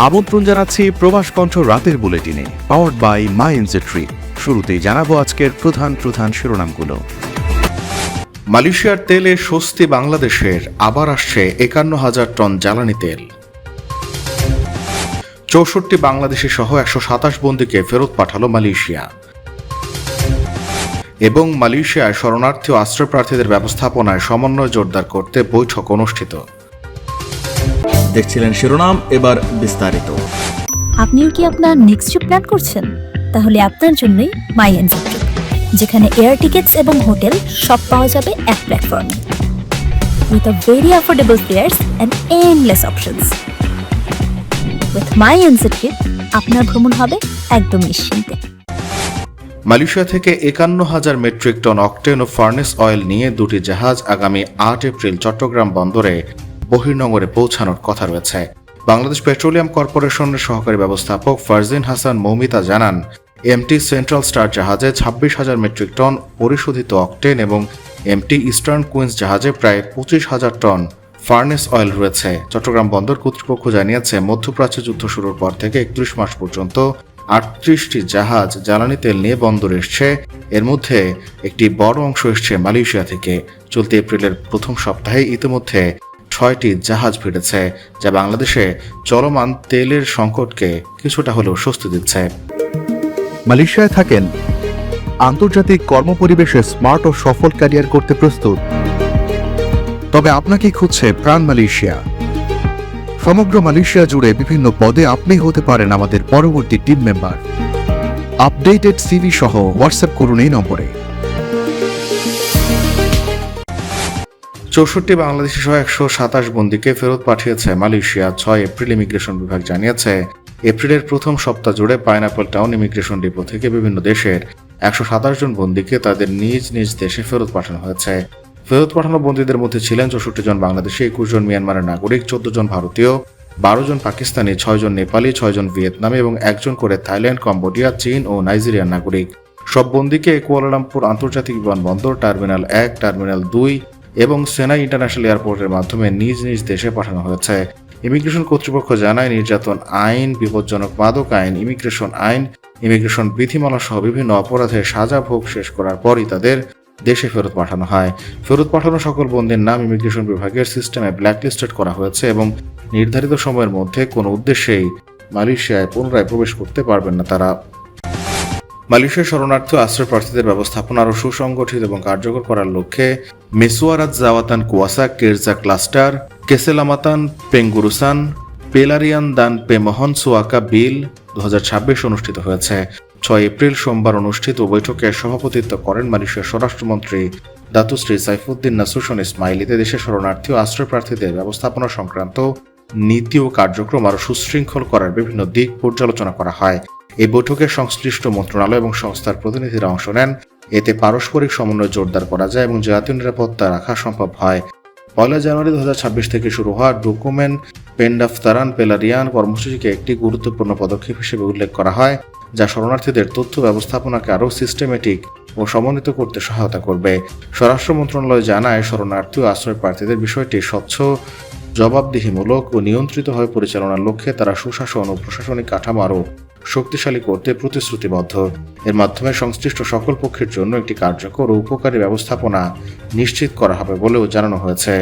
আমন্ত্রণ জানাচ্ছি প্রবাস কণ্ঠ রাতের বুলেটিনে, powered by my NJ trip. শুরুতেই জানাবো আজকের প্রধান শিরোনামগুলো। মালয়েশিয়ার তেলে স্বস্তি বাংলাদেশের, আবার আসছে 51,000 টন জ্বালানি তেল। 64 বাংলাদেশি সহ 127 বন্দীকে ফেরত পাঠালো মালয়েশিয়া। এবং মালয়েশিয়ায় শরণার্থী ও আশ্রয় প্রার্থীদের ব্যবস্থাপনায় সমন্বয় জোরদার করতে বৈঠক অনুষ্ঠিত। দেখছিলেন শিরোনাম, এবার বিস্তারিত। আপনিও কি আপনার নেক্সট ট্রিপ প্ল্যান করছেন? তাহলে আপনার জন্যই মাই এনজে ট্রিপ, যেখানে এয়ার টিকেটস এবং হোটেল সব পাওয়া যাবে এক প্ল্যাটফর্মে, with a very affordable fares and endless options. With my NJ trip আপনার ভ্রমণ হবে একদম নিশ্চিন্তে। মালয়েশিয়া থেকে 51,000 মেট্রিক টন অকটেন ও ফার্নেস অয়েল নিয়ে দুটি জাহাজ আগামী 8 এপ্রিল চট্টগ্রাম বন্দরে বহির্নোঙরে পৌঁছানোর কথা রয়েছে। বাংলাদেশ পেট্রোলিয়াম কর্পোরেশনের সহকারী ব্যবস্থাপক ফারজিন হাসান মৌমিতা জানান, এমটি সেন্ট্রাল স্টার জাহাজে 26,000 মেট্রিক টন পরিশোধিত অকটেন এবং এমটি ইস্টার্ন কুইন্স জাহাজে প্রায় 25,000 টন ফার্নেস অয়েল রয়েছে। চট্টগ্রাম বন্দর কর্তৃপক্ষ জানিয়েছে, মধ্যপ্রাচ্য যুদ্ধ শুরুর পর থেকে 31 মাস পর্যন্ত 38টি জাহাজ জ্বালানি তেল নিয়ে বন্দরে এসছে। এর মধ্যে একটি বড় অংশ এসছে মালয়েশিয়া থেকে। চলতি এপ্রিলের প্রথম সপ্তাহে ইতিমধ্যে 6টি জাহাজ ফিরেছে, যা বাংলাদেশে চলমান তেলের সংকটকে কিছুটা হলেও স্বস্তি দিচ্ছে। মালয়েশিয়ায় থাকেন, আন্তর্জাতিক কর্মপরিবেশে স্মার্ট ও সফল ক্যারিয়ার করতে প্রস্তুত, তবে আপনাকে খুঁজছে প্রাণ মালয়েশিয়া। সমগ্র মালয়েশিয়া জুড়ে বিভিন্ন পদে আপনি হতে পারেন আমাদের পরবর্তী টিম মেম্বার। আপডেটেড সিভি সহ হোয়াটসঅ্যাপ করুন এই নম্বরে। 64 বাংলাদেশি সহ 127 বন্দীকে ফেরত পাঠিয়েছে মালয়েশিয়া। 6 এপ্রিল ইমিগ্রেশন বিভাগ জানিয়েছে, এপ্রিলের প্রথম সপ্তাহ জুড়ে পাইনাপল টাউন ইমিগ্রেশন ডিপো থেকে বিভিন্ন দেশের 127 জন বন্দীকে তাদের নিজ নিজ দেশে ফেরত পাঠানো হয়েছে। ফেরত পাঠানো বন্দীদের মধ্যে ছিলেন 64 জন বাংলাদেশি, 21 জন মিয়ানমারের নাগরিক, 14 জন ভারতীয়, 12 জন পাকিস্তানি, 6 জন নেপালি, 6 জন ভিয়েতনামি এবং 1 জন করে থাইল্যান্ড, কম্বোডিয়া, চীন ও নাইজেরিয়ার নাগরিক। সব বন্দীকে কুয়ালালামপুর আন্তর্জাতিক বিমানবন্দর, টার্মিনাল 1, টার্মিনাল 2 এবং সেনাই ইন্টারন্যাশনাল এয়ারপোর্টের মাধ্যমে নিজ নিজ দেশে পাঠানো হয়েছে। ইমিগ্রেশন কর্তৃপক্ষ জানায়, নির্যাতন আইন, বিপজ্জনক মাদক আইন, ইমিগ্রেশন আইন, ইমিগ্রেশন বিধিমালা সহ বিভিন্ন অপরাধের সাজা ভোগ শেষ করার পরই তাদের দেশে ফেরত পাঠানো হয়। ফেরত পাঠানো সকল বন্দীর নাম ইমিগ্রেশন বিভাগের সিস্টেমে ব্ল্যাকলিস্টেড করা হয়েছে এবং নির্ধারিত সময়ের মধ্যে কোনো উদ্দেশ্যেই মালয়েশিয়ায় পুনরায় প্রবেশ করতে পারবেন না তারা। মালয়েশিয়ার শরণার্থী ও আশ্রয় প্রার্থীদের ব্যবস্থাপনা আরও সুসংগঠিত এবং কার্যকর করার লক্ষ্যে মেসুয়ারাত জাওয়াতান কুয়াসা কেরজা ক্লাস্টার, কেসেলামাতান পেঙ্গুরুসান, পেলারিয়ান দান পেমহন সুয়াকা বিল 2026 অনুষ্ঠিত হয়েছে। 6 এপ্রিল সোমবার অনুষ্ঠিত বৈঠকে সভাপতিত্ব করেন মালয়েশিয়ার স্বরাষ্ট্রমন্ত্রী দাতুশ্রী সাইফুদ্দিন নাসুশন ইসমাইলিতে। দেশের শরণার্থী ও আশ্রয় প্রার্থীদের ব্যবস্থাপনা সংক্রান্ত নীতি ও কার্যক্রম আরও সুশৃঙ্খল করার বিভিন্ন দিক পর্যালোচনা করা হয়। এই বৈঠকে সংশ্লিষ্ট মন্ত্রণালয় এবং সংস্থার প্রতিনিধিরা অংশ নেন। এতে পারস্পরিক সমন্বয় জোরদার করা যায় এবং জাতীয় নিরাপত্তা রাখা সম্ভব হয়। 1 জানুয়ারি 2026 থেকে শুরু হওয়া ডকুমেন্ট পেন্ডাফতারান পেলারিয়ান কর্মসূচিকে একটি গুরুত্বপূর্ণ পদক্ষেপ হিসেবে উল্লেখ করা হয়, যা শরণার্থীদের তথ্য ব্যবস্থাপনাকে আরও সিস্টেমেটিক ও সমন্বিত করতে সহায়তা করবে। স্বরাষ্ট্র মন্ত্রণালয় জানায়, শরণার্থী ও আশ্রয় প্রার্থীদের বিষয়টি স্বচ্ছ, জবাবদিহিমূলক ও নিয়ন্ত্রিতভাবে পরিচালনার লক্ষ্যে তারা সুশাসন ও প্রশাসনিক কাঠামো আরও শক্তিশালী করতে প্রতিশ্রুতিবদ্ধ। এর মাধ্যমে সংশ্লিষ্ট সকল পক্ষের জন্য একটি কার্যকর ও উপকারী ব্যবস্থাপনা নিশ্চিত করা হবে বলেও জানানো হয়েছে।